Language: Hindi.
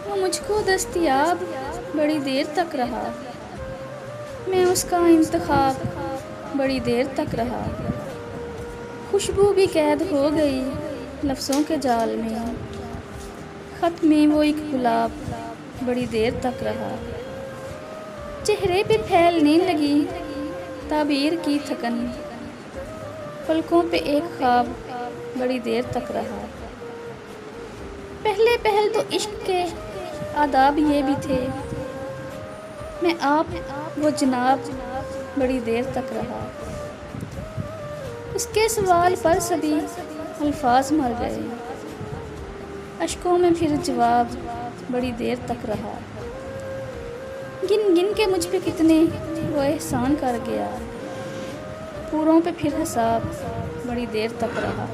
वो मुझको दस्तयाब बड़ी देर तक रहा, मैं उसका इंतखाब बड़ी देर तक रहा। खुशबू भी कैद हो गई लफ्ज़ों के जाल में, ख़त में वो एक गुलाब बड़ी देर तक रहा। चेहरे पे फैलने लगी ताबीर की थकन, पलकों पे एक ख्वाब बड़ी देर तक रहा। पहले पहल तो इश्क के आदाब ये भी थे, मैं आप वो जनाब बड़ी देर तक रहा। उसके सवाल पर सभी अल्फाज मर गए, अश्कों में फिर जवाब बड़ी देर तक रहा। गिन गिन के मुझ पे कितने वो एहसान कर गया, पूरों पे फिर हिसाब बड़ी देर तक रहा।